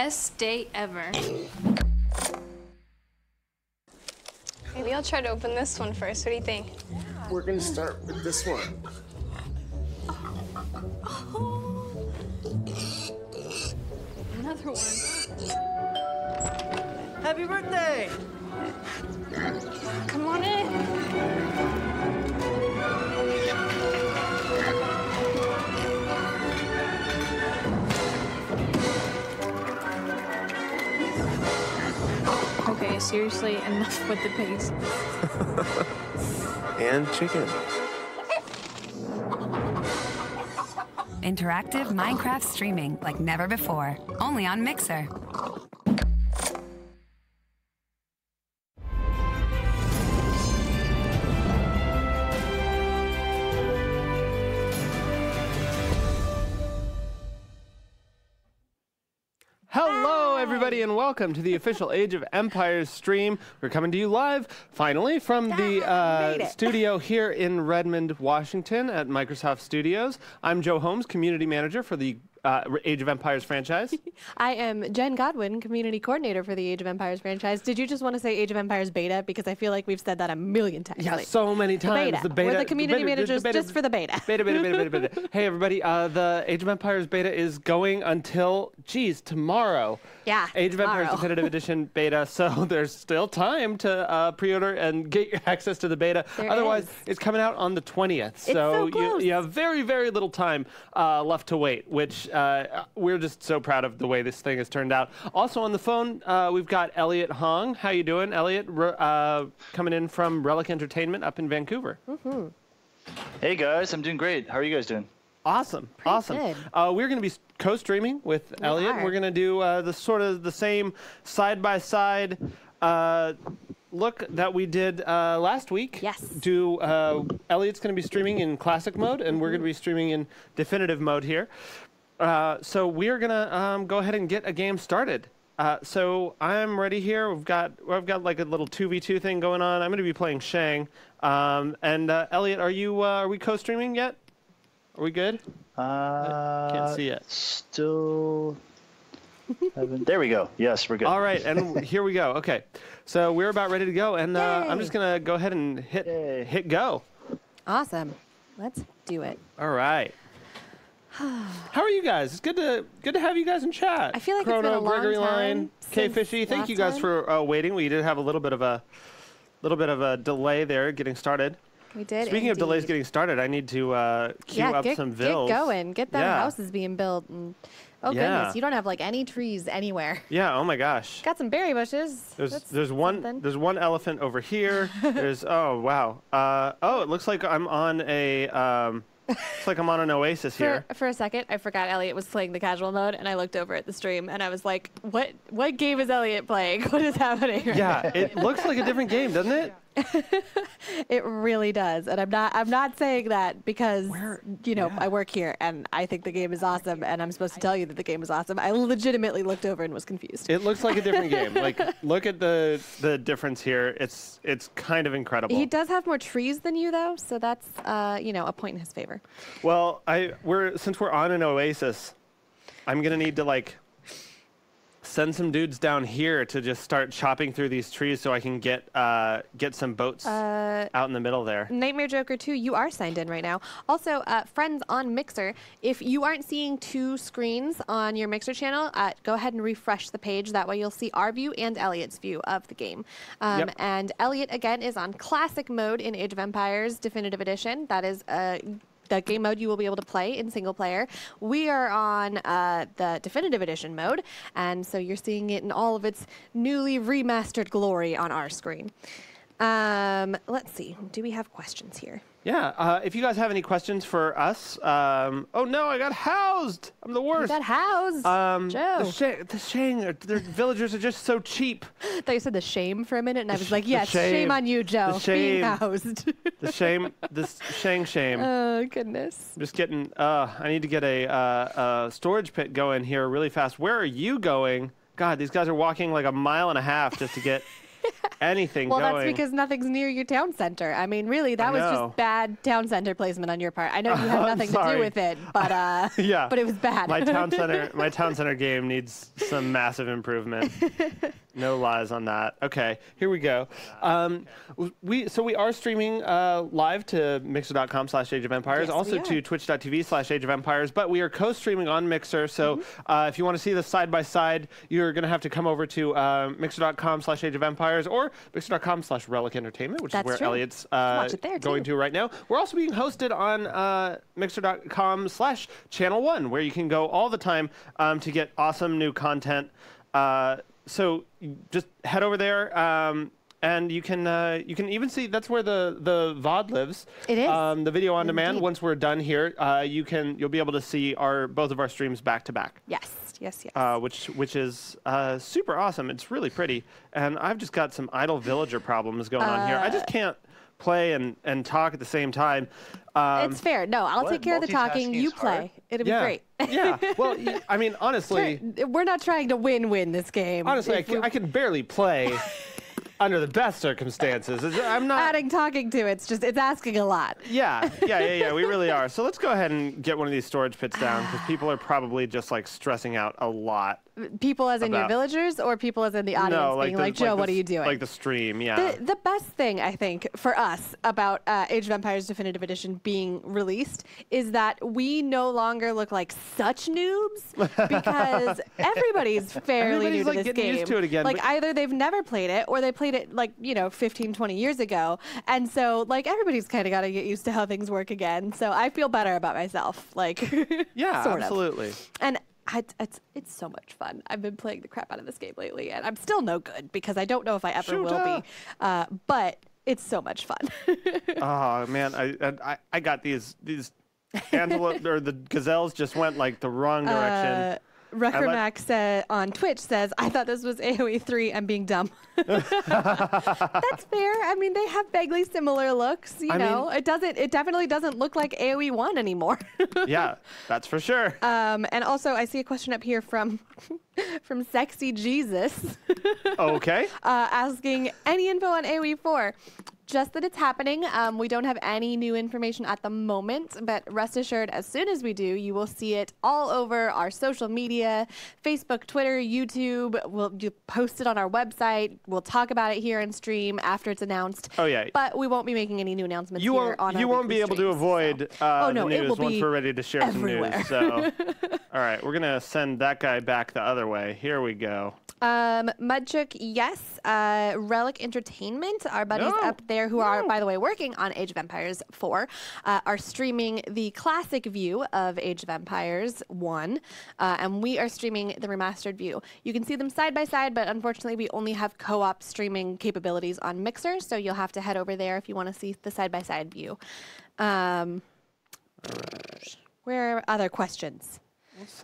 Best day ever. Maybe I'll try to open this one first. What do you think? We're gonna start with this one. Another one. Happy birthday! Come on in. Okay, seriously, enough with the pigs. And chicken. Interactive Minecraft streaming like never before. Only on Mixer. Hello, everybody, and welcome to the official Age of Empires stream. We're coming to you live, finally, from the studio here in Redmond, Washington at Microsoft Studios. I'm Joe Holmes, Community Manager for the Age of Empires franchise. I am Jen Godwin, Community Coordinator for the Age of Empires franchise. Did you just want to say Age of Empires beta? Because I feel like we've said that a million times. Yeah, so many times. The beta. We're the community managers just for the beta. Beta. Hey, everybody, the Age of Empires beta is going until, tomorrow. Yeah, Age of Empires Definitive Edition beta, so there's still time to pre-order and get your access to the beta. Otherwise, it's coming out on the 20th. So close. You have very, very little time left to wait, which we're just so proud of the way this thing has turned out. Also on the phone, we've got Elliot Hong. How you doing, Elliot? Coming in from Relic Entertainment up in Vancouver. Mm-hmm. Hey guys, I'm doing great. How are you guys doing? Awesome. Good. We're going to be co-streaming with Elliot. We're going to do the same side-by-side look that we did last week. Yes. Elliot's going to be streaming in classic mode, and we're going to be streaming in definitive mode here. So we're going to go ahead and get a game started. So I'm ready here. I've got like a little 2v2 thing going on. I'm going to be playing Shang. And Elliot, are we co-streaming yet? Are we good? Can't see it. Still haven't. There we go. Yes, we're good. All right, and here we go. Okay, so we're about ready to go, and I'm just gonna go ahead and hit go. Awesome. Let's do it. All right. How are you guys? It's good to have you guys in chat. I feel like Chrono, it's been a long Gregory time Line, K Fishy. Thank you guys time. for waiting. We did have a little bit of a delay there getting started. We did. Speaking of delays getting started, I need to queue up some vills. Get going. Get them houses being built. And, goodness, you don't have like any trees anywhere. Yeah. Oh my gosh. Got some berry bushes. There's one elephant over here. There's oh wow. It looks like I'm on a it's like I'm on an oasis here. For a second, I forgot Elliot was playing the casual mode, and I looked over at the stream, and I was like, "What game is Elliot playing? What is happening?" Yeah, it looks like a different game, doesn't it? It really does, and I'm not saying that because I work here and I think the game is awesome, and I'm supposed to tell you that the game is awesome. I legitimately looked over and was confused. It looks like a different game. Like, look at the difference here. It's kind of incredible. He does have more trees than you, though, so that's a point in his favor. Well, since we're on an oasis, I'm gonna need to send some dudes down here to just start chopping through these trees so I can get some boats out in the middle there. Nightmare Joker 2, you are signed in right now. Also, friends on Mixer, if you aren't seeing two screens on your Mixer channel, go ahead and refresh the page. That way you'll see our view and Elliot's view of the game. Yep. And Elliot, again, is on Classic Mode in Age of Empires Definitive Edition. That is the game mode you will be able to play in single player. We are on the Definitive Edition mode, and so you're seeing it in all of its newly remastered glory on our screen. Let's see. Do we have questions here? Yeah. If you guys have any questions for us, oh no, I got housed. I'm the worst. You got housed. Joe. The Shang, their villagers are just so cheap. I thought you said the shame for a minute, and I was like, yes, shame on you, Joe. The shame. Being housed. The shame. Oh, goodness. I'm just getting, I need to get a storage pit going here really fast. Where are you going? God, these guys are walking like a mile and a half just to get anything Well, going. that's because nothing's near your town center. I mean, really, that was know. just bad town center placement on your part. I know you had nothing to sorry. do with it, but Yeah. but it was bad. My town center game needs some massive improvement. No lies on that. Okay, here we go. We are streaming live to Mixer.com/Age of Empires, Yes, also we are. to Twitch.tv/Age of Empires, but we are co-streaming on Mixer. So if you want to see the side by side, you're going to have to come over to Mixer.com/Age of Empires or Mixer.com/Relic Entertainment, which That's is where true. Elliot's Watch it there, going too. to right now. We're also being hosted on Mixer.com/Channel 1, where you can go all the time to get awesome new content. So just head over there, and you can even see that's where the VOD lives. It is. The video on demand. Indeed. Once we're done here, you'll be able to see both of our streams back to back. Yes. Which is super awesome. It's really pretty, and I've just got some idle villager problems going on here. I just can't play and talk at the same time. It's fair. No, I'll What? take care of the talking. Multitasking You is hard? play. It'll be Yeah. great. Yeah. Well, I mean, honestly, We're not trying to win this game. honestly, If we're I can barely play under the best circumstances. I'm not. adding talking to it's asking a lot. Yeah. We really are. So let's go ahead and get one of these storage pits down because people are probably just like stressing out a lot. People as in your About- villagers or people as in the audience No, being like, Joe, what are you doing? Like the stream, yeah. The best thing, I think, for us about Age of Empires Definitive Edition being released is that we no longer look like such noobs because everybody's fairly Everybody's, new to like, this getting game. used to it again, Like but- either they've never played it or they played it 15, 20 years ago. And so like everybody's kind of got to get used to how things work again. So I feel better about myself. Like, Yeah, sort of. absolutely. And it's so much fun. I've been playing the crap out of this game lately, and I'm still no good because I don't know if I ever will be. But it's so much fun. Oh man, I got these antelope or the gazelles just went like the wrong direction. Reckermac said on Twitch says, "I thought this was AOE 3. I'm being dumb." That's fair. I mean, they have vaguely similar looks. You know, it definitely doesn't look like AOE 1 anymore. Yeah, that's for sure. And also, I see a question up here from Sexy Jesus. Okay. Asking any info on AOE 4. Just that it's happening. We don't have any new information at the moment, but rest assured, as soon as we do, you will see it all over our social media, Facebook, Twitter, YouTube. We'll post it on our website. We'll talk about it here in stream after it's announced. Oh, yeah. But we won't be making any new announcements You here won't. on our You won't weekly be able to streams, avoid so. the it news will once be we're ready to share everywhere. some news. So, all right, we're gonna send that guy back the other way. Here we go. Mudchuk, yes. Relic Entertainment, our buddies up there who are, by the way, working on Age of Empires 4, are streaming the classic view of Age of Empires 1, and we are streaming the remastered view. You can see them side by side, but unfortunately we only have co-op streaming capabilities on Mixer, so you'll have to head over there if you want to see the side-by-side view. Where are other questions?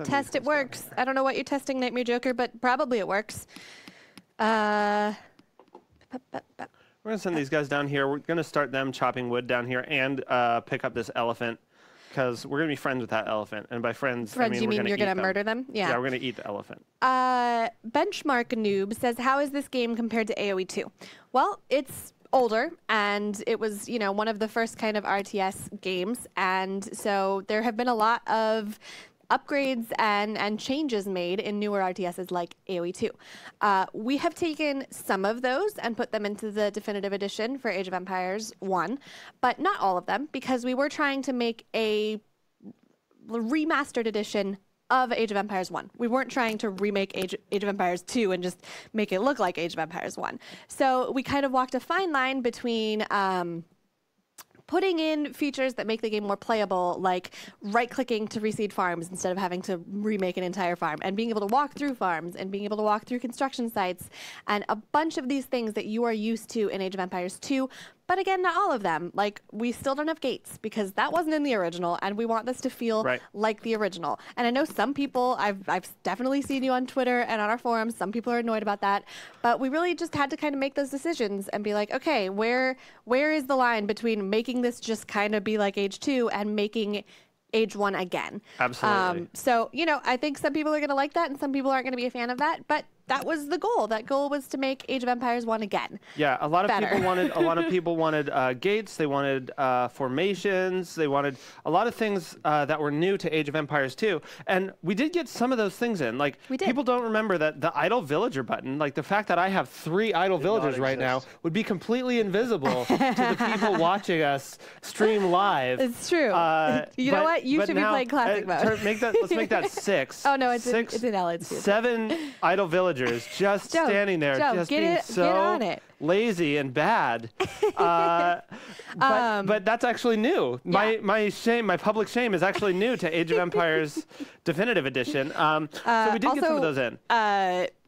Test it works. I don't know what you're testing, Nightmare Joker, but probably it works. We're gonna send these guys down here. We're gonna start them chopping wood down here and pick up this elephant because we're gonna be friends with that elephant. And by friends, I mean you we're mean gonna you're eat gonna them. murder them? Yeah. Yeah, we're gonna eat the elephant. Benchmark Noob says, how is this game compared to AoE 2? Well, it's older, and it was, one of the first kind of RTS games, and so there have been a lot of upgrades and changes made in newer RTSs like AoE 2. We have taken some of those and put them into the definitive edition for Age of Empires 1, but not all of them, because we were trying to make a remastered edition of Age of Empires 1. We weren't trying to remake Age of Empires 2 and just make it look like Age of Empires 1. So we kind of walked a fine line between putting in features that make the game more playable, like right-clicking to reseed farms instead of having to remake an entire farm, and being able to walk through farms, and being able to walk through construction sites, and a bunch of these things that you are used to in Age of Empires 2, but again, not all of them. Like, we still don't have gates, because that wasn't in the original, and we want this to feel like the original. And I know some people, I've definitely seen you on Twitter and on our forums, some people are annoyed about that, but we really just had to kind of make those decisions and be like, okay, where is the line between making this just kind of be like Age 2 and making Age 1 again? Absolutely. So, I think some people are going to like that and some people aren't going to be a fan of that, but that was the goal. That goal was to make Age of Empires 1 again. Yeah, a lot of better. people wanted gates. They wanted formations. They wanted a lot of things that were new to Age of Empires 2. And we did get some of those things in. Like, We did. people don't remember that the idle villager button, like the fact that I have 3 idle villagers right now, would be completely invisible to the people watching us stream live. It's true. You know what? You should be playing classic mode. Let's make that 6. Oh, no, it's six, in Elliot's too. 7 idle villagers just Joe, standing there, Joe, just get being it- so get on it. lazy and bad. But that's actually new. Yeah. My public shame is actually new to Age of Empires Definitive Edition. So we did get some of those in.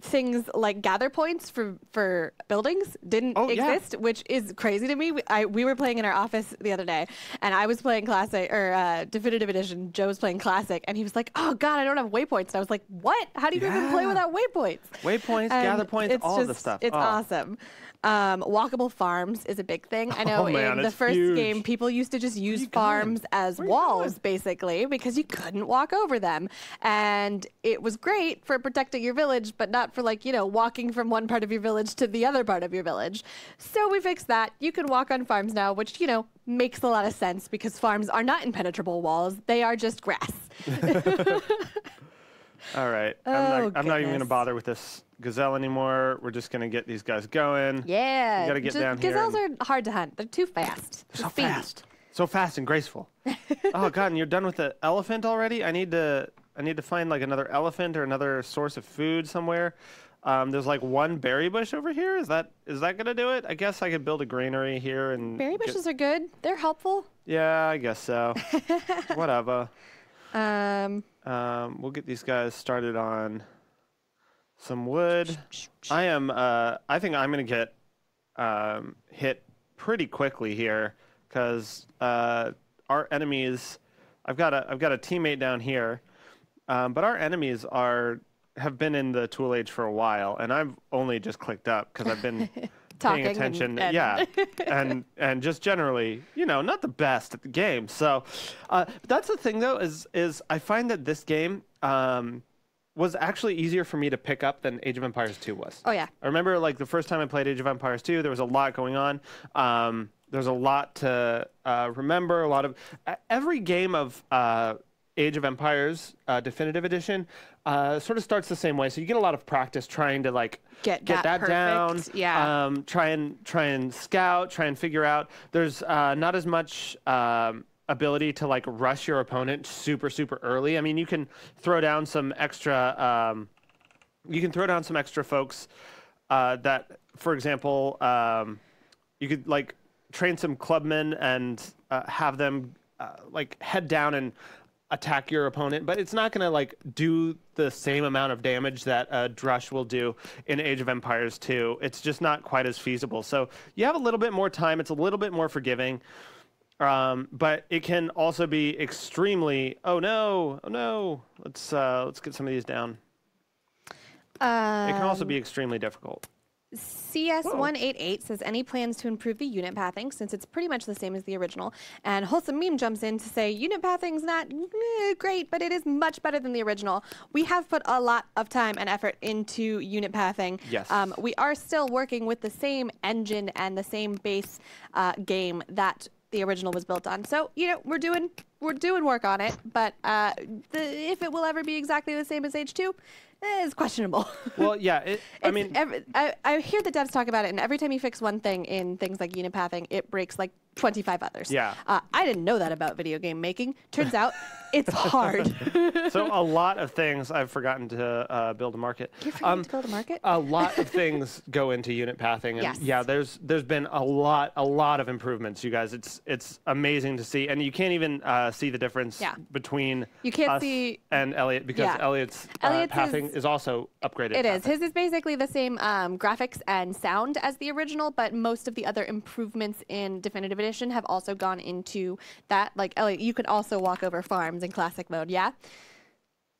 Things like gather points for buildings didn't exist, which is crazy to me. We were playing in our office the other day, and I was playing Classic or Definitive Edition. Joe was playing Classic, and he was like, "Oh God, I don't have waypoints." And I was like, "What? How do you even play without waypoints?" Waypoints, And gather points, it's all just, the stuff. It's awesome. Walkable farms is a big thing. I know man, in the it's first huge. game, people used to just use farms as walls, basically, because you couldn't walk over them. And it was great for protecting your village, but not for, like, walking from one part of your village to the other part of your village. So we fixed that. You can walk on farms now, which, makes a lot of sense because farms are not impenetrable walls. They are just grass. All right. Oh, I'm not even going to goodness. bother with this gazelle anymore. We're just going to get these guys going. Yeah. We got to get down here. Gazelles are hard to hunt. They're too fast. So fast. So fast and graceful. Oh God, and you're done with the elephant already? I need to find like another elephant or another source of food somewhere. There's like one berry bush over here. Is that gonna do it? I guess I could build a granary here and Berry bushes are good. They're helpful. Yeah, I guess so. Whatever. Um, We'll get these guys started on some wood. I think I'm gonna get hit pretty quickly here because our enemies. I've got a teammate down here, but our enemies have been in the Tool Age for a while, and I've only just clicked up because I've been paying attention. And just generally, not the best at the game. So that's the thing, though, is I find that this game was actually easier for me to pick up than Age of Empires 2 was. Oh, yeah. I remember, like, the first time I played Age of Empires 2, there was a lot going on. There's a lot to remember, a lot of... every game of Age of Empires Definitive Edition sort of starts the same way. So you get a lot of practice trying to, like, get that down. Yeah. Try and scout, try and figure out. There's not as much... ability to like rush your opponent super early. I mean, you can throw down some extra folks that, for example, you could like train some clubmen and have them like head down and attack your opponent, but it's not going to like do the same amount of damage that Drush will do in Age of Empires 2. It's just not quite as feasible. So you have a little bit more time. It's a little bit more forgiving. But it can also be extremely. Oh no! Let's get some of these down. It can also be extremely difficult. CS188 says, any plans to improve the unit pathing since it's pretty much the same as the original? And Wholesome Meme jumps in to say, unit pathing's not great, but it is much better than the original. We have put a lot of time and effort into unit pathing. Yes. We are still working with the same engine and the same base game that the original was built on. So, we're doing work on it, but if it will ever be exactly the same as H2 is questionable. Well, yeah, I hear the devs talk about it, and every time you fix one thing in things like unit pathing, it breaks like 25 others. Yeah. I didn't know that about video game making. Turns out it's hard. So a lot of things I've forgotten to build a market. You're forgetting to build a market? A lot of things go into unit pathing, and Yes. yeah, there's been a lot of improvements, you guys. It's amazing to see, and you can't even see the difference between You can't us see- and Elliot because Yeah. Elliot's pathing is also upgraded. It is. pathing. His is basically the same graphics and sound as the original, but most of the other improvements in Definitive Edition have also gone into that. Like, Elliot, you can also walk over farms in classic mode, yeah?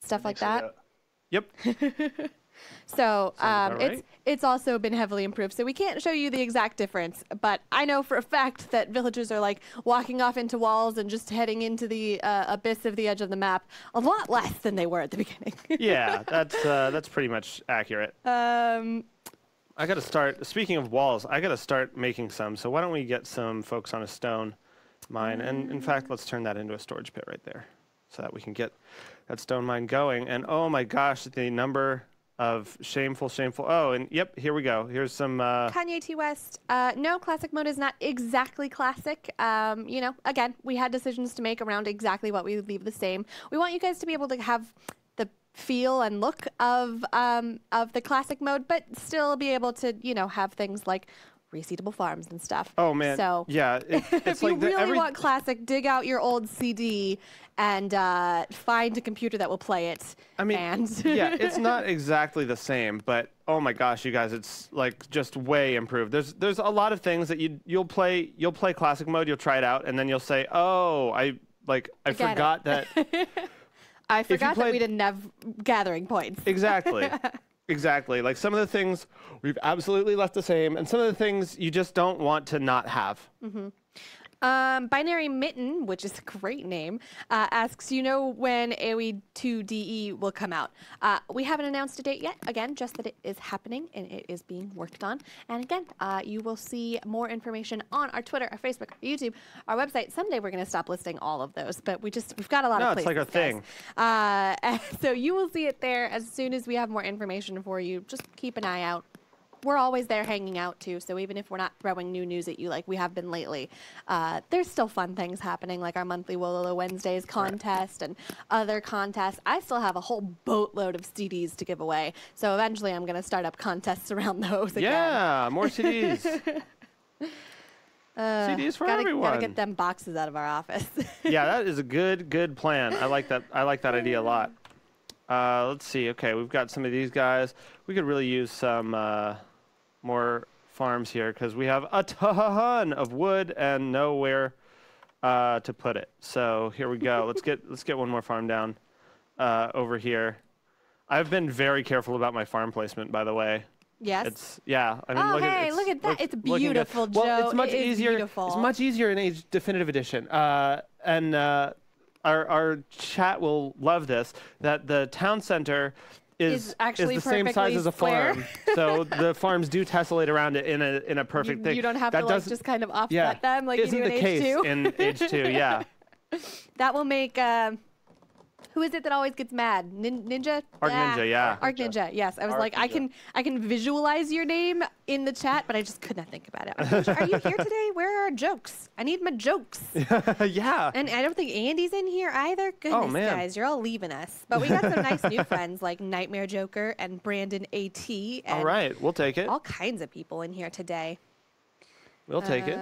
Stuff like that. Yep. So about right. it's also been heavily improved. So we can't show you the exact difference, but I know for a fact that villagers are like walking off into walls and just heading into the abyss of the edge of the map a lot less than they were at the beginning. Yeah, that's pretty much accurate. I got to start, speaking of walls, I got to start making some. So why don't we get some folks on a stone mine? And in fact, let's turn that into a storage pit right there so that we can get that stone mine going. And oh my gosh, the number of shameful. Oh, and yep, here we go. Here's some. Kanye T. West. No, classic mode is not exactly classic. You know, again, we had decisions to make around exactly what we would leave the same. We want you guys to be able to have the feel and look of the classic mode, but still be able to, you know, have things like reseedable farms and stuff. Oh man, so yeah, it's if like you really want classic, dig out your old CD and find a computer that will play it. I mean, and yeah, it's not exactly the same, but oh my gosh, you guys, it's like just way improved. There's a lot of things that you'll play classic mode, you'll try it out, and then you'll say, oh, I forgot that. I forgot that we didn't have gathering points. Exactly. Exactly. Like some of the things we've absolutely left the same, and some of the things you just don't want to not have. Mm-hmm. Binary Mitten, which is a great name, asks, you know when AoE 2DE will come out? We haven't announced a date yet. Again, just that it is happening and it is being worked on. And again, you will see more information on our Twitter, our Facebook, our YouTube, our website. Someday we're going to stop listing all of those, but we've got a lot of places. No, it's like our thing. So you will see it there as soon as we have more information for you. Just keep an eye out. We're always there hanging out too, so even if we're not throwing new news at you like we have been lately, there's still fun things happening, like our monthly Wololo Wednesdays contest and other contests. I still have a whole boatload of CDs to give away, so eventually I'm going to start up contests around those again. Yeah, more CDs. CDs for everyone. Gotta get them boxes out of our office. Yeah, that is a good plan. I like that idea a lot. Let's see. Okay, we've got some of these guys. We could really use some more farms here because we have a ton of wood and nowhere to put it. So here we go. Let's get one more farm down over here. I've been very careful about my farm placement, by the way. Yes. I mean, look at that! It's beautiful, Joe. Well, it's much easier. Beautiful. It's much easier in Age Definitive Edition. Our chat will love this. That the town center is the same size as a farm, so the farms do tessellate around it in a perfect thing. You don't have to just kind of offset them like you do in H2. In H2, yeah. That will make. Who is it that always gets mad? Ninja? Arc Ninja, yeah. Arc Ninja, yes. I was like, I can visualize your name in the chat, but I just could not think about it. Arc Ninja, are you here today? Where are our jokes? I need my jokes. Yeah. And I don't think Andy's in here either. Goodness, guys, you're all leaving us. But we got some nice new friends like Nightmare Joker and Brandon AT. And all right, we'll take it. All kinds of people in here today. We'll take it.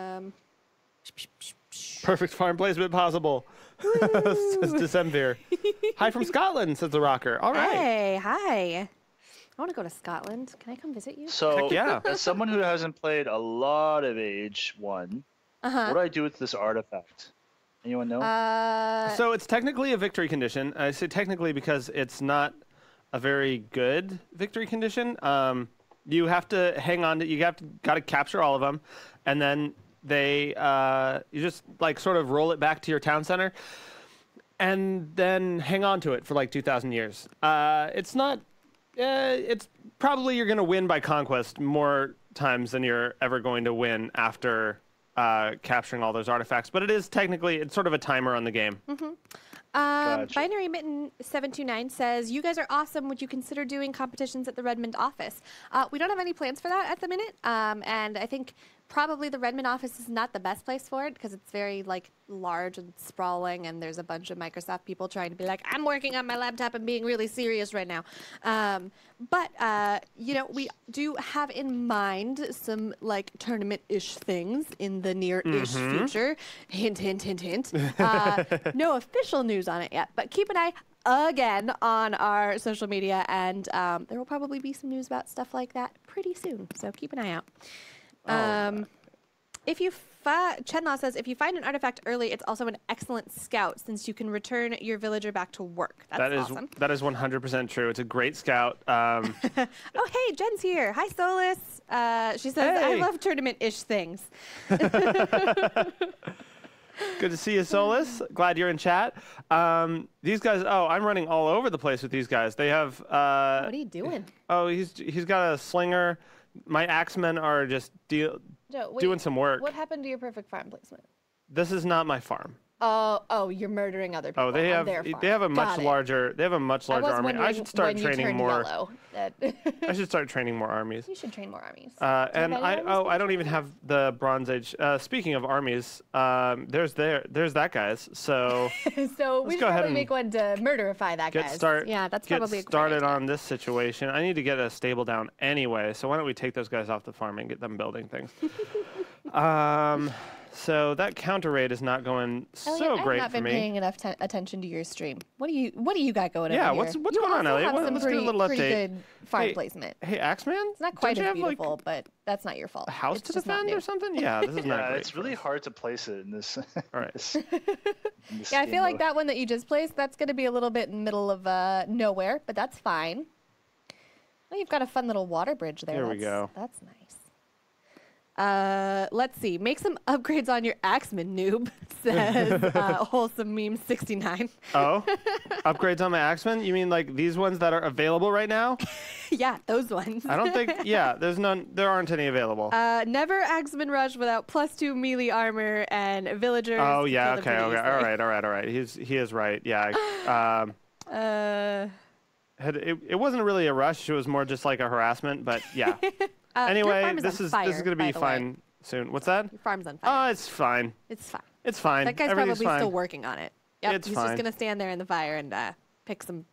Perfect farm placement possible. Says Decemvir. Hi from Scotland, says the rocker. All right. Hey, hi. I want to go to Scotland. Can I come visit you? So, yeah. As someone who hasn't played a lot of Age 1, what do I do with this artifact? Anyone know? So it's technically a victory condition. I say technically because it's not a very good victory condition. You have to hang on to. Got to capture all of them, and then you just like sort of roll it back to your town center and then hang on to it for like 2,000 years. It's not, it's probably you're going to win by conquest more times than you're ever going to win after capturing all those artifacts. But it's sort of a timer on the game. Mm-hmm. Gotcha. Binary Mitten 729 says, you guys are awesome. Would you consider doing competitions at the Redmond office? We don't have any plans for that at the minute. And I think probably the Redmond office is not the best place for it because it's very like large and sprawling, and there's a bunch of Microsoft people trying to be like, I'm working on my laptop and being really serious right now. But you know, we do have in mind some like tournament-ish things in the near-ish future. Hint, hint, hint, hint. No official news on it yet, but keep an eye again on our social media, and there will probably be some news about stuff like that pretty soon. So keep an eye out. If you Chenlaw says, if you find an artifact early, it's also an excellent scout since you can return your villager back to work. That's awesome. That is 100% true. It's a great scout. Oh, hey, Jen's here. Hi, Solus. She says, Hey. I love tournament-ish things. Good to see you, Solus. Glad you're in chat. These guys, I'm running all over the place with these guys. They have... What are you doing? Oh, he's got a slinger. My axemen are just Joe, wait, doing some work. What happened to your perfect farm placement? This is not my farm. Oh, you're murdering other people. Oh, they have a much larger army. I should start training more. Yellow, I should start training more armies. You should train more armies. And I don't even have the Bronze Age. Speaking of armies, there's that guy's. So so we should go ahead probably and make one to murderify that guy. Yeah, that's probably get started on this situation. I need to get a stable down anyway. So why don't we take those guys off the farm and get them building things? So that counter raid is not going so great for me. I've not been paying enough attention to your stream. What do you got going on? Yeah, over what's here? going on, Elliot? Let's do a little pretty update. Good farm placement. Hey, Axeman? It's not quite Don't you as have, beautiful, but that's not your fault. A house It's to just not defend new. or something? Yeah, this is not Yeah, great. it's really hard to place it in this. All right. Yeah, I feel like that one that you just placed, that's going to be a little bit in the middle of nowhere, but that's fine. Oh, you've got a fun little water bridge there. There we go. That's nice. Let's see. Make some upgrades on your Axeman, noob, says Wholesome Meme 69. Oh, upgrades on my Axeman? You mean like these ones that are available right now? Yeah, those ones. I don't think. Yeah, there aren't any available. Never Axeman rush without +2 melee armor and villagers. Oh yeah, kill them okay. pretty All easily. right. He is right. Yeah. It wasn't really a rush. It was more just like a harassment. But yeah. Your Anyway, farm this is fire, going to be by the way. fine soon. What's that? Your farm's on fire. Oh, it's fine. It's fine. It's fine. That guy's Everything's probably fine. still working on it. Yep, It's he's fine. just going to stand there in the fire and pick some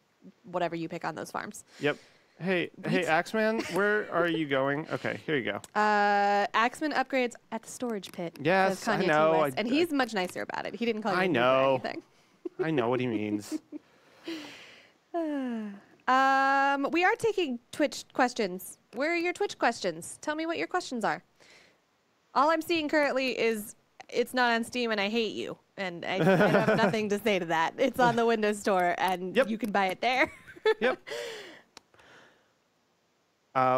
whatever you pick on those farms. Yep. Hey, Axeman, where are you going? Okay, here you go. Axeman upgrades at the storage pit. Yes, says I Kanye know, T. West, and he's much nicer about it. He didn't call you I a noob or know. anything. I know what he means. We are taking Twitch questions. Where are your Twitch questions? Tell me what your questions are. All I'm seeing currently is it's not on Steam and I hate you. And I have nothing to say to that. It's on the Windows Store and you can buy it there. Yep.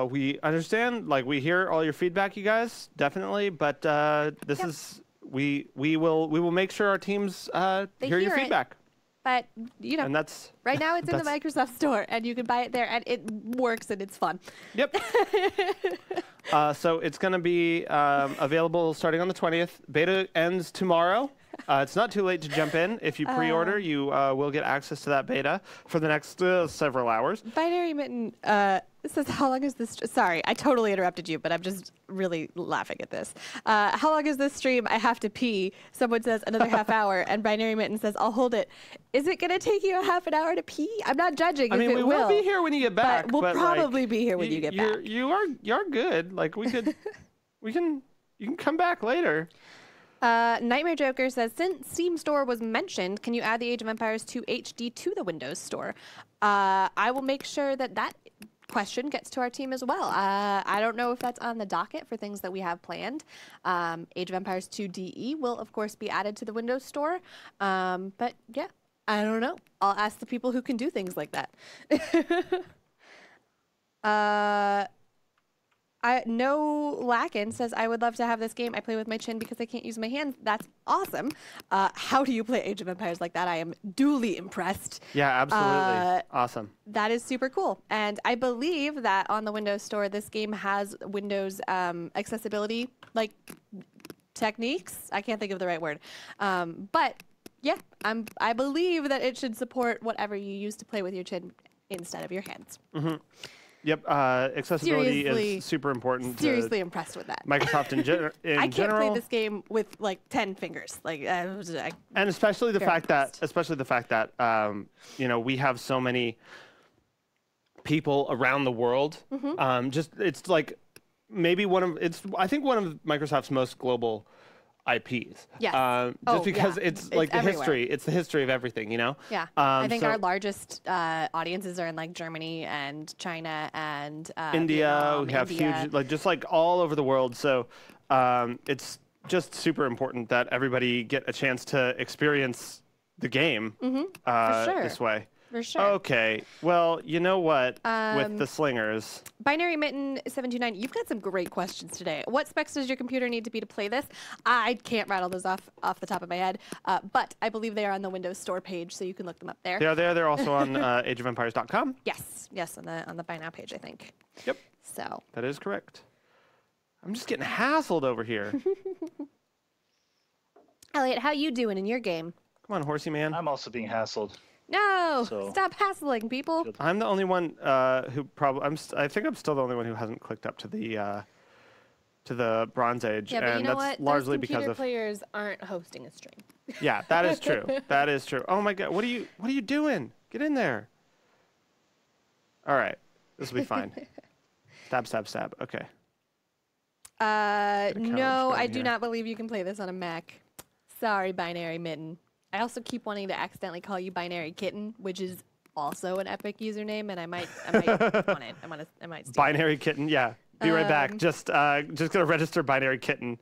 We understand, like we hear all your feedback, you guys, definitely. But we will make sure our teams hear your hear it. feedback. But, you know, And that's right now it's in the Microsoft Store and you can buy it there and it works and it's fun. Yep. So it's going to be available starting on the 20th. Beta ends tomorrow. It's not too late to jump in. If you pre-order, you will get access to that beta for the next several hours. Binary Mitten says, how long is this? Sorry, I totally interrupted you, but I'm just really laughing at this. How long is this stream? I have to pee. Someone says another half hour, and Binary Mitten says, I'll hold it. Is it going to take you a half an hour to pee? I'm not judging. I mean, we will be here when you get back. But we'll probably like, be here when you get back. You're good. Like we could, you can come back later. Nightmare Joker says, since Steam Store was mentioned, can you add the Age of Empires 2 HD to the Windows Store? I will make sure that question gets to our team as well. I don't know if that's on the docket for things that we have planned. Age of Empires 2 DE will, of course, be added to the Windows Store. But yeah, I don't know. I'll ask the people who can do things like that. No Lackin says, I would love to have this game. I play with my chin because I can't use my hands. That's awesome. How do you play Age of Empires like that? I am duly impressed. Yeah, absolutely. Awesome. That is super cool. And I believe that on the Windows Store, this game has Windows accessibility, like, techniques. I can't think of the right word. But, yeah, I believe that it should support whatever you use to play with your chin instead of your hands. Mm-hmm. Yep, accessibility Seriously, is super important. Seriously impressed with that. Microsoft in general. I can't play this game with like 10 fingers. Like, and especially the fact that, you know, we have so many people around the world. Mm-hmm. It's like maybe I think one of Microsoft's most global IPs. Yes. Just because it's like the everywhere. history. It's the history of everything, you know? Yeah. I think our largest audiences are in like Germany and China and India. Vietnam, We have India. huge, like just like all over the world. So it's just super important that everybody get a chance to experience the game For sure. this way. For sure. Okay. Well, you know what? With the slingers. Binary Mitten 729, you've got some great questions today. What specs does your computer need to be to play this? I can't rattle those off the top of my head, but I believe they are on the Windows Store page, so you can look them up there. They are there. They're also on ageofempires.com. Yes, on the Buy Now page, I think. Yep. So. That is correct. I'm just getting hassled over here. Elliot, how you doing in your game? Come on, horsey man. I'm also being hassled. No, So- stop hassling people. I'm the only one who probably. I think I'm still the only one who hasn't clicked up to the Bronze Age, Yeah, but and you know that's what? largely Those because computer of. players aren't hosting a stream. Yeah, that is true. That is true. Oh my God, what are you doing? Get in there. All right, this will be fine. Stab, stab, stab. Okay. couch No, I going do here. not believe you can play this on a Mac. Sorry, Binary Mitten. I also keep wanting to accidentally call you Binary Kitten, which is also an epic username, and I might want it. I might steal Binary Kitten. Yeah. Be right back. Just gonna register Binary Kitten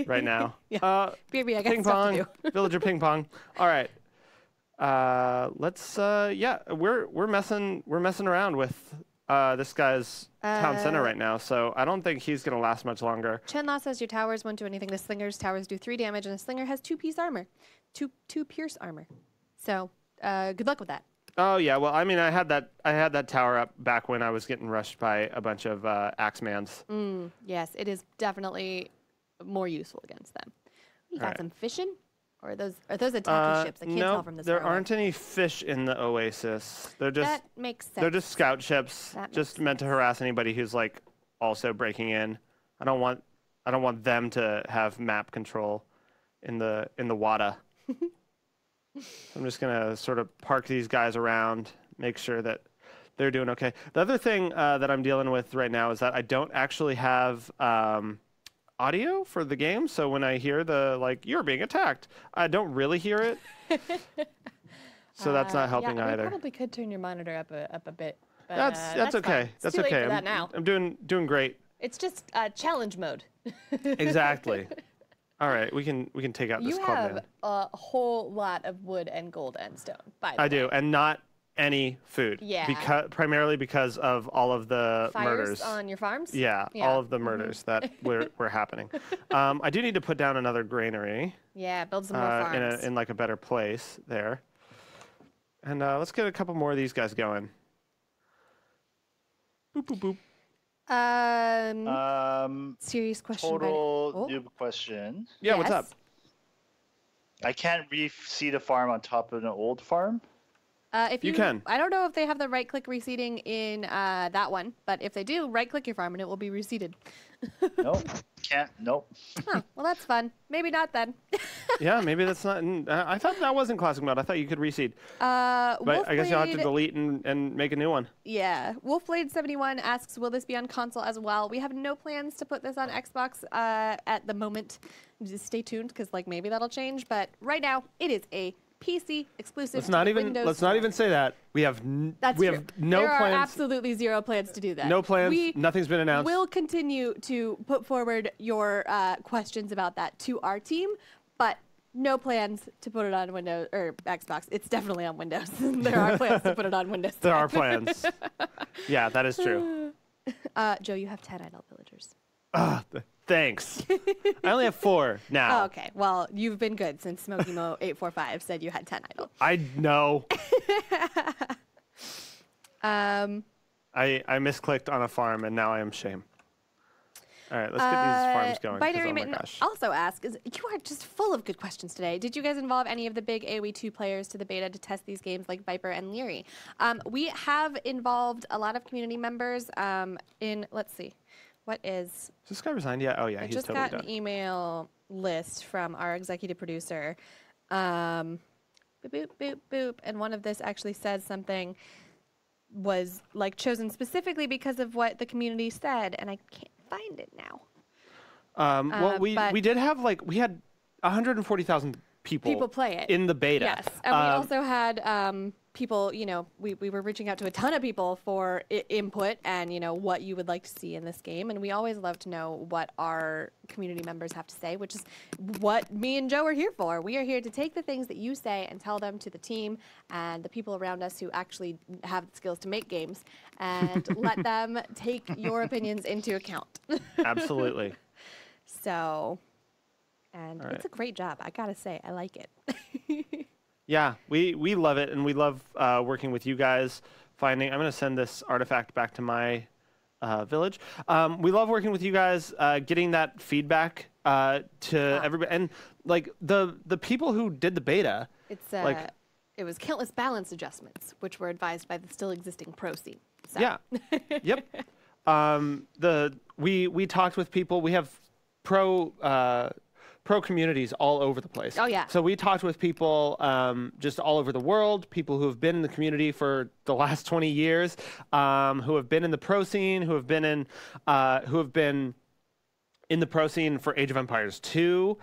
right now. Yeah. Baby, I got Ping stuff to pong. do. Villager ping pong. All right. Let's we're messing around with this guy's town center right now, so I don't think he's gonna last much longer. Chenlaw says your towers won't do anything. The slinger's towers do 3 damage, and a slinger has 2-piece armor. Two pierce armor. So good luck with that. Oh yeah, well I mean I had that tower up back when I was getting rushed by a bunch of Axemans. Yes, it is definitely more useful against them. You got Alright. some fishing? Or are those attacking ships? I can't tell from this there far away. aren't any fish in the Oasis. They're just That makes sense. they're just scout ships, That just makes meant to harass anybody who's like also breaking in. I don't want them to have map control in the WADA. I'm just gonna sort of park these guys around, make sure that they're doing okay. The other thing that I'm dealing with right now is that I don't actually have audio for the game, so when I hear the you're being attacked, I don't really hear it. So that's not helping yeah, either. You probably could turn your monitor up a bit. But, That's okay. fine. It's That's too late okay. for that now. I'm doing great. It's just challenge mode. Exactly. All right, we can take out this You club have man. a whole lot of wood and gold and stone. By the I way. do, and not any food. Yeah. Primarily because of all of the Fires murders. on your farms. Yeah, Yeah. all of the murders that were happening. I do need to put down another granary Yeah, build some more farms. in like a better place there. And let's get a couple more of these guys going. Boop boop boop. Serious question. Total Oh. noob question. Yeah, what's up? Yes. I can't reseed a farm on top of an old farm. If You can. I don't know if they have the right-click reseeding in that one, but if they do, right-click your farm and it will be reseeded. Nope. Can't. Nope. Huh, well, that's fun. Maybe not then. Yeah, maybe that's not. I thought that wasn't classic mode. I thought you could reseed. But I guess you'll have to delete and make a new one. Yeah. Wolfblade71 asks, will this be on console as well? We have no plans to put this on Xbox at the moment. Just stay tuned, because maybe that'll change. But right now, it is a PC exclusive. Let's not even say that. We have That's we true. have no there plans. are absolutely zero plans to do that. No plans. We Nothing's been announced. will continue to put forward your questions about that to our team, but no plans to put it on Windows or Xbox. It's definitely on Windows. There are plans to put it on Windows. There are plans. Yeah, that is true. Joe, you have 10 idle villagers. Thanks. I only have 4 now. Oh, okay. Well, you've been good since Smokey Mo 845 said you had 10 idle. I know. Um, I misclicked on a farm and now I am shame. All right, let's get these farms going. 'cause, Binary oh my Mitten gosh. also asks, you are just full of good questions today. Did you guys involve any of the big AoE2 players to the beta to test these games like Viper and Leary? We have involved a lot of community members in, let's see, what is... Is this guy resigned yet? Oh yeah, I he's just totally got an done. email list from our executive producer. Boop, boop, boop, boop. And one of this actually says something was chosen specifically because of what the community said, and I can't find it now. Well, we but- did have we had 140,000 people play it in the beta. Yes, and we also had people, we were reaching out to a ton of people for input and, what you would like to see in this game. And we always love to know what our community members have to say, which is what me and Joe are here for. We are here to take the things that you say and tell them to the team and the people around us who actually have the skills to make games and let them take your opinions into account. Absolutely. So, and it's a great job. I gotta say, I like it. Yeah, we love it, and we love working with you guys. I'm going to send this artifact back to my village. We love working with you guys, getting that feedback to everybody, and like the people who did the beta. It's it was countless balance adjustments, which were advised by the still existing pro scene. So. Yeah. Yep. We talked with people. We have pro communities all over the place. Oh, yeah. So we talked with people just all over the world, people who have been in the community for the last 20 years, who have been in the pro scene, who have been in the pro scene for Age of Empires 2,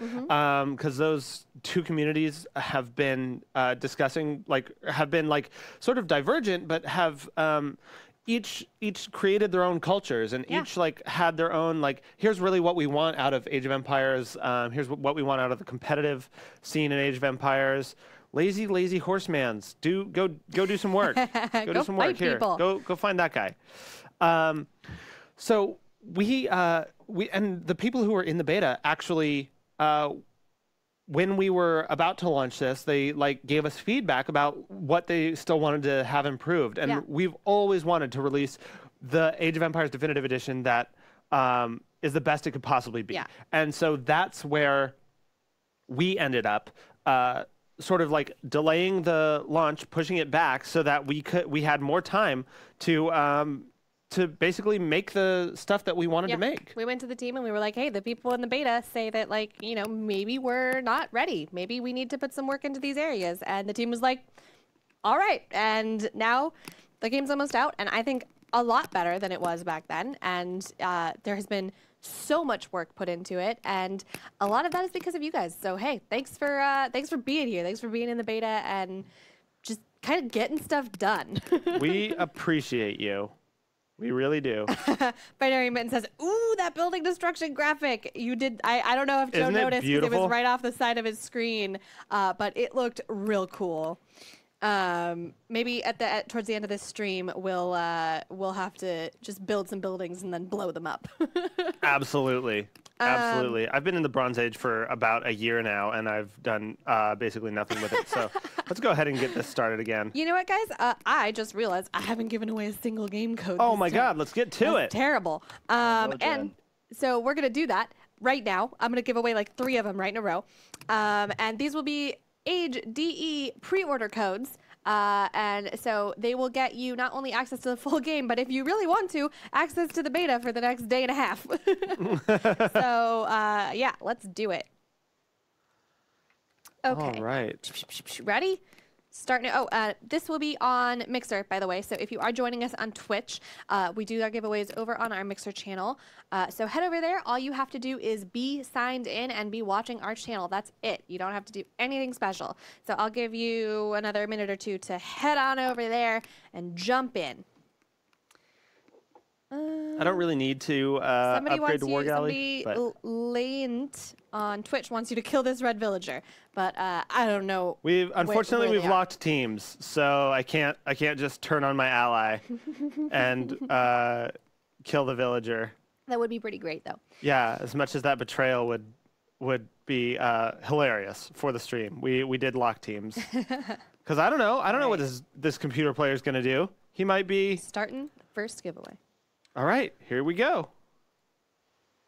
because those two communities have been discussing, have been sort of divergent, but have each created their own cultures and each had their own here's really what we want out of Age of Empires. Here's what we want out of the competitive scene in Age of Empires. Lazy horsemans, go do some work. Go do some work here. People. Go find that guy. So we and the people who were in the beta actually. When we were about to launch this, they gave us feedback about what they still wanted to have improved. And we've always wanted to release the Age of Empires Definitive Edition that is the best it could possibly be. Yeah. And so that's where we ended up sort of delaying the launch, pushing it back so that we had more time to basically make the stuff that we wanted to make. We went to the team and we were like, hey, the people in the beta say that maybe we're not ready. Maybe we need to put some work into these areas. And the team was like, all right. And now the game's almost out. And I think a lot better than it was back then. And there has been so much work put into it. And a lot of that is because of you guys. So, hey, thanks for being here. Thanks for being in the beta and just kind of getting stuff done. We appreciate you. We really do. Binary Mitten says, ooh, that building destruction graphic. You did. I don't know if Joe noticed because it was right off the side of his screen, but it looked real cool. Maybe towards the end of this stream, we'll have to just build some buildings and then blow them up. Absolutely. Absolutely. I've been in the Bronze Age for about a year now, and I've done basically nothing with it. So let's go ahead and get this started again. You know what, guys? I just realized I haven't given away a single game code. Oh, my God. Let's get to it. Terrible. And so we're going to do that right now. I'm going to give away 3 of them right in a row. And these will be Age DE pre-order codes. And so they will get you not only access to the full game, but if you really want to, access to the beta for the next day and a half. So, yeah, let's do it. Okay. All right. Ready? Starting. This will be on Mixer, by the way. So if you are joining us on Twitch, we do our giveaways over on our Mixer channel. So head over there. All you have to do is be signed in and be watching our channel. That's it. You don't have to do anything special. So I'll give you another minute or two to head on over there and jump in. I don't really need to upgrade to War Galley. Somebody Lint on Twitch wants you to kill this red villager, but I don't know. Unfortunately we've locked teams, so I can't just turn on my ally and kill the villager. That would be pretty great, though. Yeah, as much as that betrayal would be hilarious for the stream. We did lock teams because I don't know what this computer player is gonna do. He might be starting the first giveaway. All right, here we go.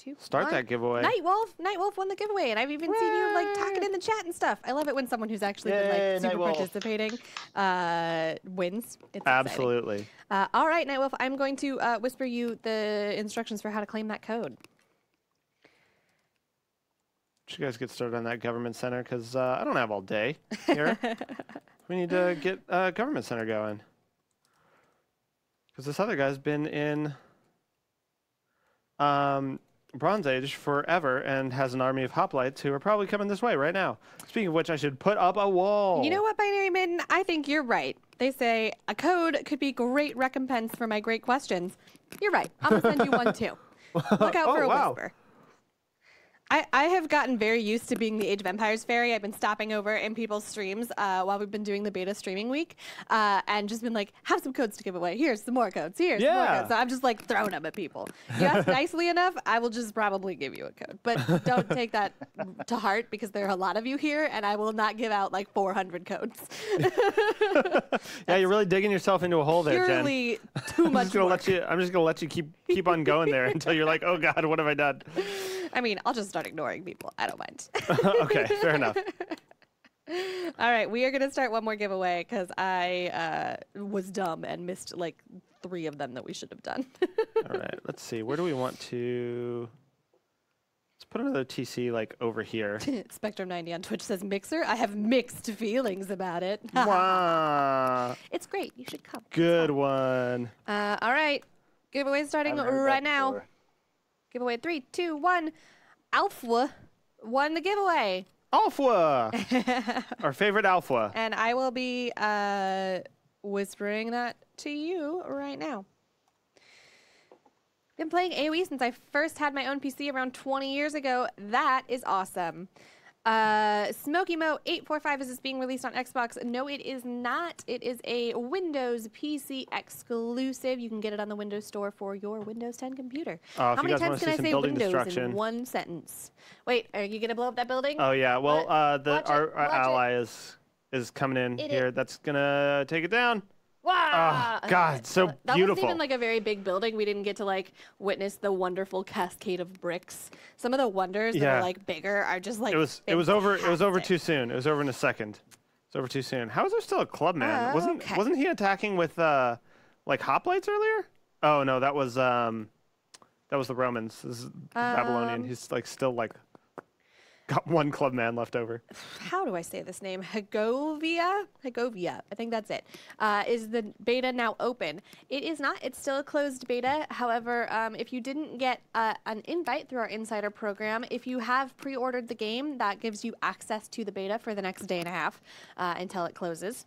2, Start 1. that giveaway. Nightwolf won the giveaway, and I've even seen you talking in the chat and stuff. I love it when someone who's actually been super participating wins. It's absolutely. All right, Nightwolf, I'm going to whisper you the instructions for how to claim that code. Should you guys get started on that government center? Because I don't have all day here. We need to get government center going. Because this other guy's been in Bronze Age forever and has an army of hoplites who are probably coming this way right now. Speaking of which, I should put up a wall. You know what, Binary Maiden? I think you're right. They say a code could be great recompense for my great questions. You're right. I'm going to send you one too. Look out for a whisper. I have gotten very used to being the Age of Empires fairy. I've been stopping over in people's streams while we've been doing the beta streaming week and just been like, have some codes to give away. Here's some more codes. Here's some more codes. So I'm just like throwing them at people. You ask nicely enough, I will just probably give you a code. But don't take that to heart because there are a lot of you here and I will not give out like 400 codes. Yeah, you're really digging yourself into a hole there, Jen. Purely too much work. I'm just going to let you keep on going there until you're like, oh, God, what have I done? I mean, I'll just start ignoring people. I don't mind. Okay, fair enough. All right, we are going to start one more giveaway because I was dumb and missed like 3 of them that we should have done. All right, let's see. Where do we want to... Let's put another TC like over here. Spectrum90 on Twitch says, Mixer, I have mixed feelings about it. Wow. It's great. You should come. Good one. All right, giveaway starting right now. Before. Giveaway 3, 2, 1. Alpha won the giveaway. Alpha! Our favorite Alpha. And I will be whispering that to you right now. Been playing AoE since I first had my own PC around 20 years ago. That is awesome. Smoky Mo 845, is this being released on Xbox? No, it is not. It is a Windows PC exclusive. You can get it on the Windows Store for your Windows 10 computer. How many times can I say Windows in one sentence? Wait, are you going to blow up that building? Oh, yeah. Well, our ally is coming in here. That's going to take it down. Wow! Oh, God, so that beautiful. wasn't even like a very big building. We didn't get to like witness the wonderful cascade of bricks. Some of the wonders that are like bigger are just like it was over too soon. It was over in a second. It's over too soon. How is there still a club man? Wasn't he attacking with like hoplites earlier? Oh no, that was the Romans. This is Babylonian. He's like still like got one club man left over. How do I say this name? Hegovia? Hegovia. I think that's it. Is the beta now open? It is not. It's still a closed beta. However, if you didn't get an invite through our insider program, if you have pre-ordered the game, that gives you access to the beta for the next day and a half until it closes.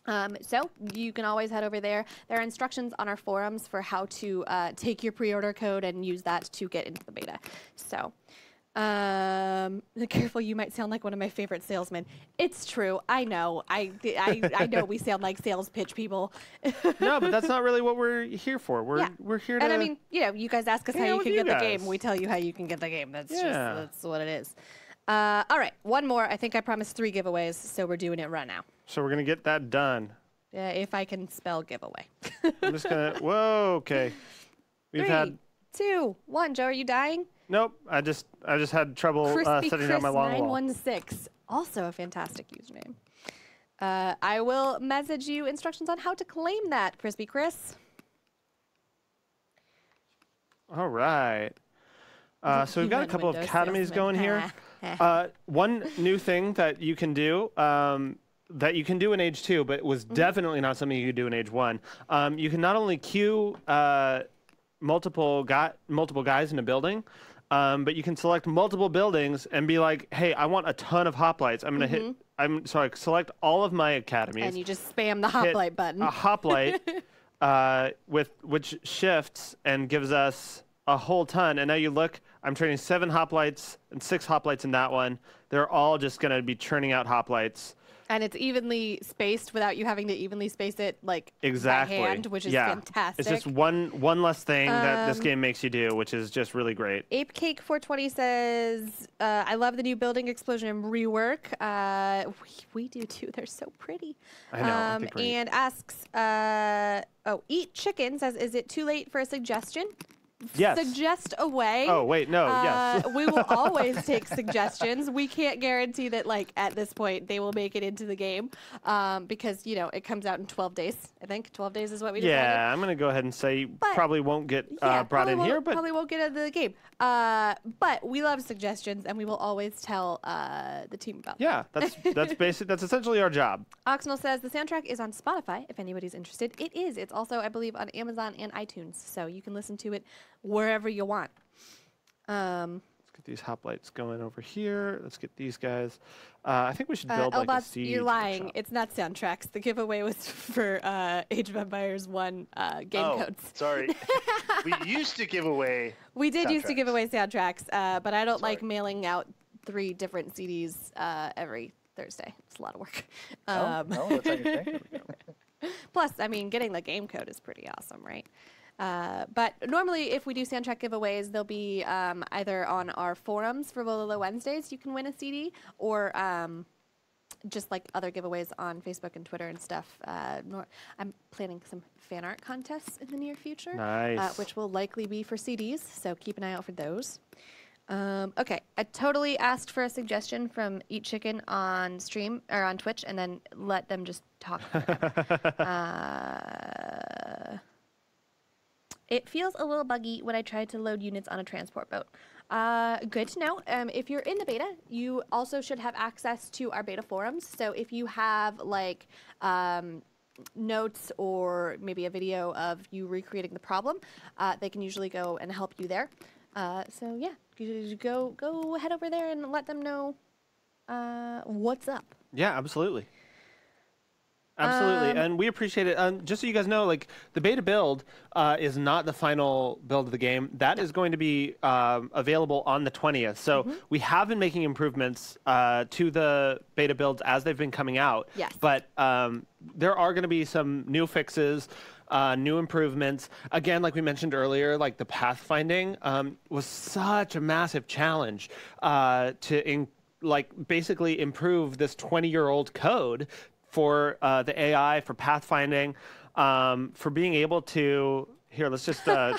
So you can always head over there. There are instructions on our forums for how to take your pre-order code and use that to get into the beta. So... careful, you might sound like one of my favorite salesmen. It's true. I know. I know we sound like sales pitch people. No, but that's not really what we're here for. We're here to. And I mean, you know, you guys ask us how you can get the game. We tell you how you can get the game. That's that's what it is. All right, one more. I think I promised 3 giveaways, so we're doing it right now. So we're gonna get that done. If I can spell giveaway. I'm just gonna. Whoa. Okay. We've 3, 2, 1. Joe, are you dying? Nope, I just had trouble setting down my long wall. 916, also a fantastic username. I will message you instructions on how to claim that, Crispy Chris. All right. So we've got a couple of academies going here. One new thing that you can do in Age 2, but was definitely not something you could do in Age 1. You can not only queue multiple guys in a building, but you can select multiple buildings and be like, hey, I want a ton of hoplites. I'm going to select all of my academies. And you just spam the hoplite button. A hoplite which shifts and gives us a whole ton. And now you look, I'm trading 7 hoplites and 6 hoplites in that one. They're all just going to be churning out hoplites. And it's evenly spaced without you having to evenly space it like exactly. by hand, which is fantastic. It's just one less thing that this game makes you do, which is just really great. ApeCake420 says, I love the new building explosion and rework. We do too. They're so pretty. I know. And asks, Eat Chicken says, is it too late for a suggestion? Yes. Suggest away. Oh, wait, no, yes. We will always take suggestions. We can't guarantee that, like, at this point, they will make it into the game because, you know, it comes out in 12 days. I think 12 days is what we decided. Yeah, I'm going to go ahead and say probably won't get brought in here. But probably won't get into the game. But we love suggestions, and we will always tell the team about them. Yeah, that's basic. That's essentially our job. Oxnell says the soundtrack is on Spotify, if anybody's interested. It is. It's also, I believe, on Amazon and iTunes, so you can listen to it wherever you want. Let's get these hoplites going over here. Let's get these guys. I think we should build like a Elbots, siege you're lying. workshop. It's not soundtracks. The giveaway was for Age of Empires 1 game codes. Sorry. We used to give away. We did used to give soundtracks. away soundtracks, but I don't like Sorry. mailing out 3 different CDs every Thursday. It's a lot of work. No, that's not your thing. Plus, I mean, getting the game code is pretty awesome, right? But normally, if we do soundtrack giveaways, they'll be either on our forums for Wololo Wednesdays, you can win a CD, or just like other giveaways on Facebook and Twitter and stuff. I'm planning some fan art contests in the near future, Nice. which will likely be for CDs, so keep an eye out for those. Okay, I totally asked for a suggestion from Eat Chicken on stream or on Twitch, and then let them just talk. It feels a little buggy when I try to load units on a transport boat. Good to know. If you're in the beta, you also should have access to our beta forums. So if you have like notes or maybe a video of you recreating the problem, they can usually go and help you there. So yeah, you go head over there and let them know what's up. Yeah, absolutely. Absolutely, and we appreciate it. Just so you guys know, like the beta build is not the final build of the game. That is going to be available on the 20th. So we have been making improvements to the beta builds as they've been coming out. Yes. But there are going to be some new fixes, new improvements. Again, like we mentioned earlier, like the pathfinding was such a massive challenge to basically improve this 20-year-old code for the AI, for pathfinding, for being able to. Here, let's just throw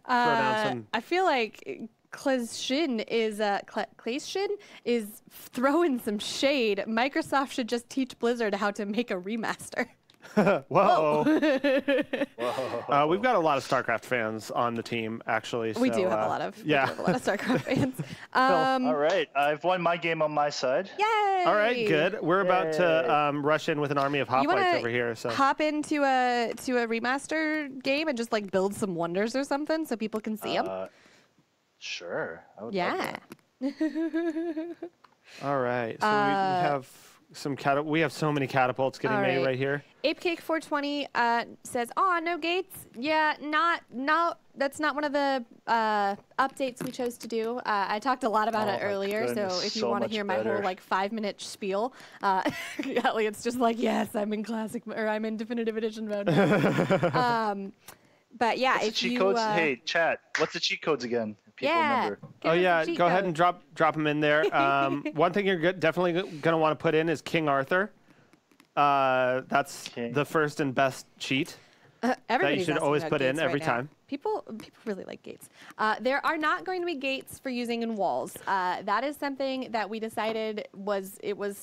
down some. I feel like Kleshin is throwing some shade. Microsoft should just teach Blizzard how to make a remaster. Whoa. We've got a lot of StarCraft fans on the team, actually. We so, do have a lot of StarCraft fans. All right, I've won my game on my side. Yay! All right, good. We're about to rush in with an army of You want hoplites to over here. So hop into a remaster game and just like build some wonders or something so people can see them? Sure. I would love Yeah. that. all right, so we have some we have so many catapults getting all made right. right here. ApeCake420 says, "Oh, no gates. Yeah, that's not one of the updates we chose to do. I talked a lot about it Oh my earlier, so goodness, if you so want to much hear my better. whole like 5-minute spiel, Elliot's just like, yes, I'm in classic or I'm in definitive edition mode. But yeah, What's the if cheat you codes? Hey, chat. What's the cheat codes again? If people yeah, remember. give Oh us a yeah, cheat go ahead code. and drop them in there. One thing you're definitely going to want to put in is King Arthur. That's King. the first and best cheat. Everybody's should asking always about put in gates every right now. time. People really like gates. There are not going to be gates for using in walls. That is something that we decided was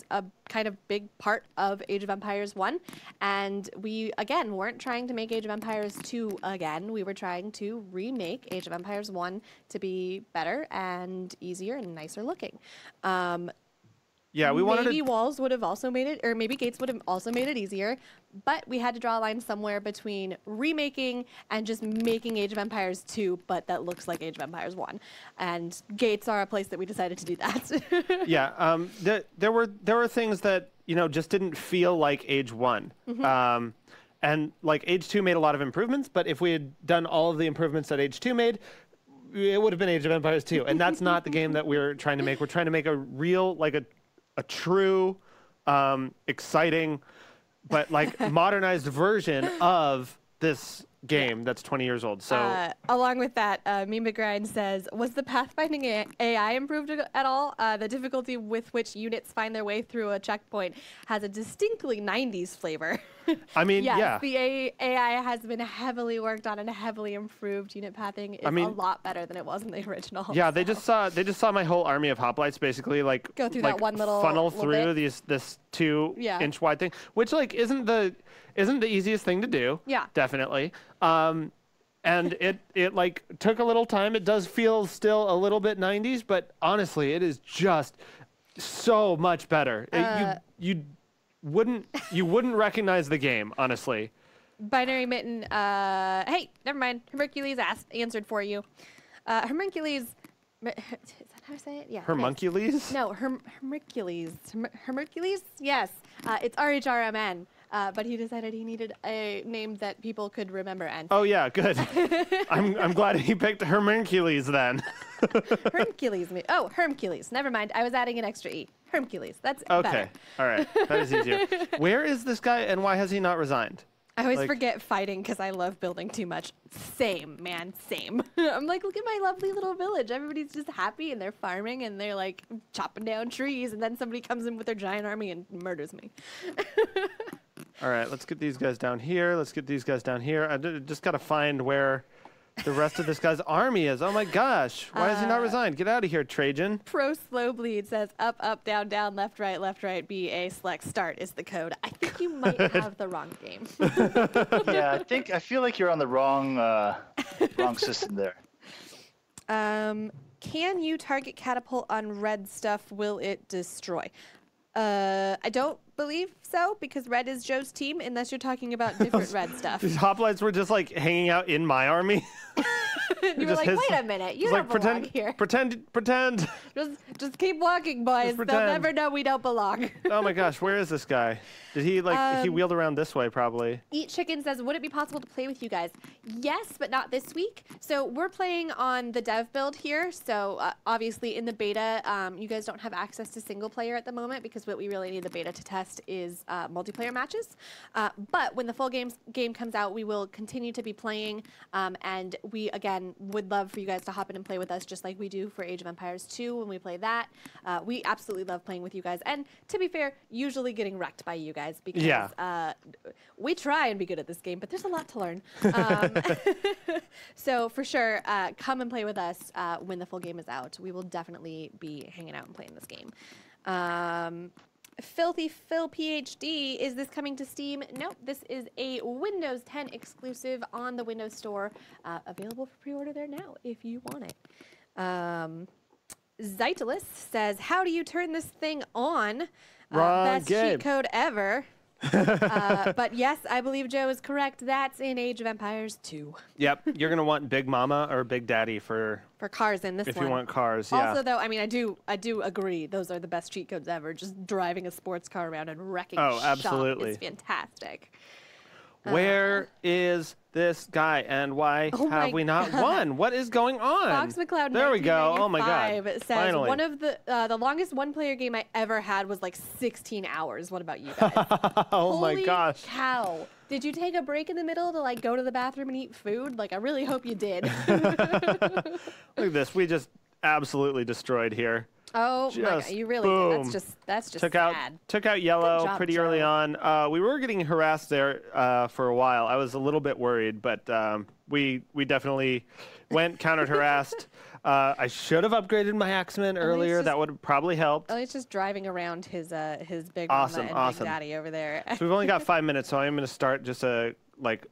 a kind of big part of Age of Empires 1. And we, again, weren't trying to make Age of Empires 2 again. We were trying to remake Age of Empires 1 to be better and easier and nicer looking. Yeah, we wanted Maybe to. walls would have also made it, or maybe gates would have also made it easier, but we had to draw a line somewhere between remaking and just making Age of Empires 2, but that looks like Age of Empires 1. And gates are a place that we decided to do that. Yeah, there were things that just didn't feel like Age 1. And like Age 2 made a lot of improvements, but if we had done all of the improvements that Age 2 made, it would have been Age of Empires 2. And that's not the game that we're trying to make. We're trying to make a real, like a true, exciting, but like modernized version of this game that's 20 years old. So along with that, Meme Grind says, was the pathfinding AI improved at all? The difficulty with which units find their way through a checkpoint has a distinctly 90s flavor. I mean, yes, yeah. the AI has been heavily worked on and heavily improved. Unit pathing is a lot better than it was in the original. Yeah, they just saw my whole army of hoplites basically like Go through that one little funnel little through bit. this 2-inch wide thing, which like isn't the easiest thing to do. Yeah. Definitely. And it like took a little time. It does feel still a little bit 90s, but honestly, it is just so much better. You wouldn't recognize the game, honestly. Binary Mitten, hey, never mind. Hercules answered for you. Hercules, Is that how I say it? Yeah. it is. Hermuncules? No, Hercules. Hercules? Yes. It's RHRMN. But he decided he needed a name that people could remember. And Oh yeah, good. I'm glad he picked Hermuncules then. Hercules. Oh, Hercules. Never mind. I was adding an extra E. Hercules. That's Okay. better. All right. That is easier. Where is this guy and why has he not resigned? I always Like- forget fighting because I love building too much. Same, man, same. I'm like, look at my lovely little village. Everybody's just happy and they're farming and they're like chopping down trees, and then somebody comes in with their giant army and murders me. All right, let's get these guys down here. Let's get these guys down here. Just got to find where the rest of this guy's army is. Oh my gosh. Why has he not resigned? Get out of here, Trajan. Pro Slow Bleed says up, up, down, down, left, right, B, A, select, start is the code. I think you might have the wrong game. Yeah, I feel like you're on the wrong system there. Can you target catapult on red stuff? Will it destroy? I don't believe so, because red is Joe's team, unless you're talking about different red stuff. These hoplites were just like hanging out in my army. You were like, wait a minute, you don't belong here. Pretend. Just keep walking, boys. They'll pretend. never know we don't belong. Oh my gosh, where is this guy? Did he he wheeled around this way probably? Eat Chicken says, would it be possible to play with you guys? Yes, but not this week. So we're playing on the dev build here. So obviously in the beta, you guys don't have access to single player at the moment, because what we really need the beta to test is multiplayer matches. But when the full game comes out, we will continue to be playing. And we, again, would love for you guys to hop in and play with us, just like we do for Age of Empires 2 when we play that. We absolutely love playing with you guys. And to be fair, usually getting wrecked by you guys, because we try and be good at this game, but there's a lot to learn. So for sure, come and play with us when the full game is out. We will definitely be hanging out and playing this game. Filthy Phil PhD, is this coming to Steam? Nope, this is a Windows 10 exclusive on the Windows Store, available for pre-order there now if you want it. Zytalus says, how do you turn this thing on? Best cheat code ever. But yes, I believe Joe is correct. That's in Age of Empires 2. Yep, you're gonna want Big Mama or Big Daddy for cars in this if one. you want cars. Yeah. Also, though, I mean, I do agree. Those are the best cheat codes ever. Just driving a sports car around and wrecking shop absolutely. is fantastic. Where is this guy and why have we not won? What is going on? Fox McCloud, there we go. Oh my God! says Finally. one of the longest one-player game I ever had was like 16 hours. What about you guys? Oh my gosh! Cow! Did you take a break in the middle to like go to the bathroom and eat food? Like, I really hope you did. Look at this. We just absolutely destroyed here. Oh my God, you really did. That's just sad. Took out yellow job, pretty Joe. early on. We were getting harassed there for a while. I was a little bit worried, but we definitely went countered harassed. I should have upgraded my Axeman earlier. That would have probably helped. He's just driving around his big Awesome, mama and big daddy over there. So we've only got 5 minutes, so I'm going to start just a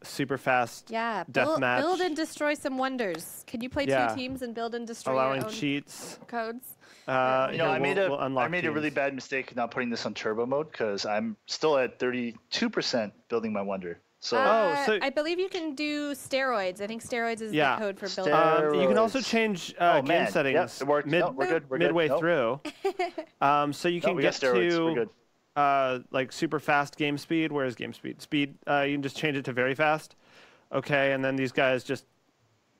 super fast death match. Build and destroy some wonders. Can you play two teams and build and destroy allowing your own cheats codes? I made we'll a really bad mistake not putting this on turbo mode, because I'm still at 32% building my wonder. So I believe you can do steroids. I think steroids is the code for building. You can also change game settings Yep, midway through. So you can get to like super fast game speed. Where's game speed? You can just change it to very fast. Okay, and then these guys just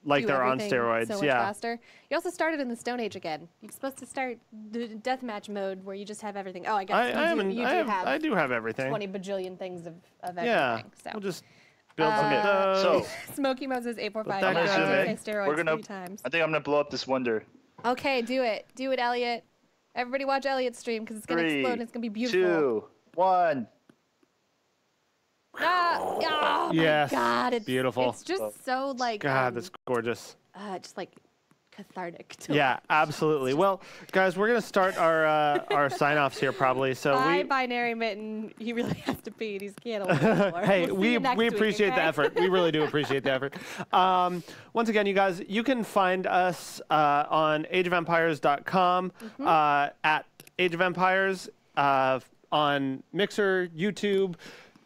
they're on steroids. So much faster. You also started in the Stone Age again. You're supposed to start the deathmatch mode where you just have everything. Oh, I guess I do have everything. 20 bajillion things of everything. Yeah, so. we'll just build some of those. So Smoky Moses 845. I'm gonna zoom in. Steroids 3 times. I think I'm gonna blow up this wonder. Okay, do it, Elliot. Everybody watch Elliot's stream, because it's gonna explode and it's gonna be beautiful. 2, 1. Oh yes, my God, it's beautiful. It's just so like God, that's gorgeous. Just like cathartic. Absolutely. Well, guys, we're gonna start our sign-offs here probably. So Bye, Binary Mitten. He really has to pee. He can't hold it anymore. Hey, we'll we appreciate the effort. We really do appreciate the effort. Once again, you guys, you can find us on ageofempires.com, at Age of Empires, on Mixer, YouTube,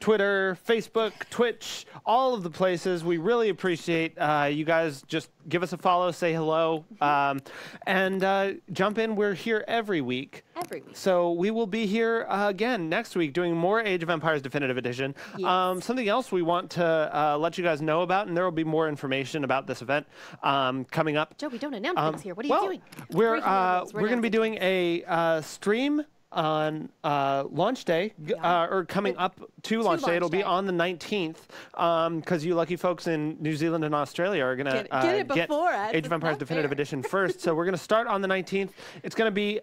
Twitter, Facebook, Twitch, all of the places. We really appreciate you guys. Just give us a follow, say hello, and jump in. We're here every week. Every week. So we will be here again next week doing more Age of Empires Definitive Edition. Yes. Something else we want to let you guys know about, and there will be more information about this event coming up. Joe, we don't announce things here. What are you doing? We're going to be doing a stream on launch day, or coming up to launch day. It'll be on the 19th, because you lucky folks in New Zealand and Australia are going to get Age of Empires Definitive Edition first. So we're going to start on the 19th. It's going to be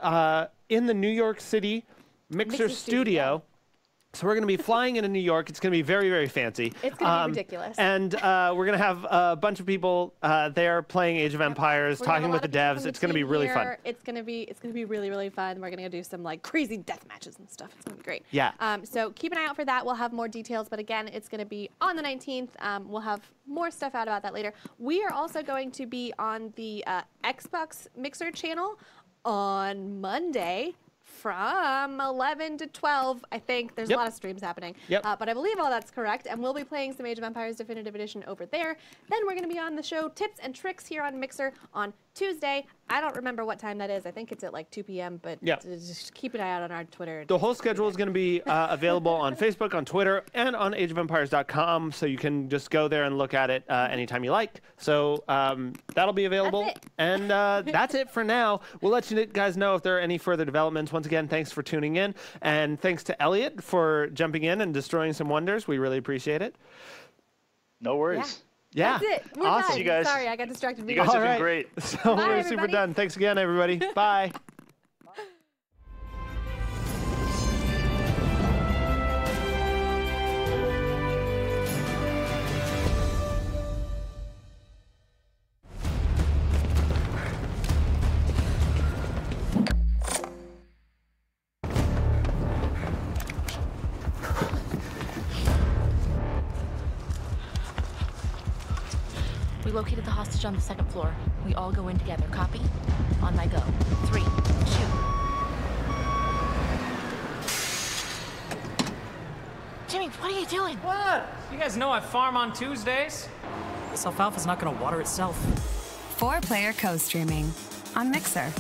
in the New York City Mixer Studio. So we're going to be flying into New York. It's going to be very, very fancy. It's going to be ridiculous. And we're going to have a bunch of people there playing Age of Empires, talking with the devs. It's going to be really fun. It's going to be really, really fun. We're going to do some like crazy death matches and stuff. It's going to be great. Yeah. So keep an eye out for that. We'll have more details. But again, it's going to be on the 19th. We'll have more stuff out about that later. We are also going to be on the Xbox Mixer channel on Monday. From 11 to 12, I think. There's a lot of streams happening. But I believe all that's correct. And we'll be playing some Age of Empires Definitive Edition over there. Then we're going to be on the show Tips and Tricks here on Mixer on Tuesday. I don't remember what time that is. I think it's at like 2 p.m. But just keep an eye out on our Twitter. The whole schedule is going to be available on Facebook, on Twitter, and on ageofempires.com. So you can just go there and look at it anytime you like. So that'll be available. That's it. And that's it for now. We'll let you guys know if there are any further developments. Once again, thanks for tuning in. And thanks to Elliot for jumping in and destroying some wonders. We really appreciate it. No worries. Yeah. That's it. We're awesome. done. You guys. Sorry, I got distracted. You guys have been right. great. So Bye, we're super everybody. done. Thanks again, everybody. Bye. We located the hostage on the second floor. We all go in together. Copy? On my go. 3, 2. Jimmy, what are you doing? What? You guys know I farm on Tuesdays? This alfalfa's not gonna water itself. 4-player co-streaming on Mixer.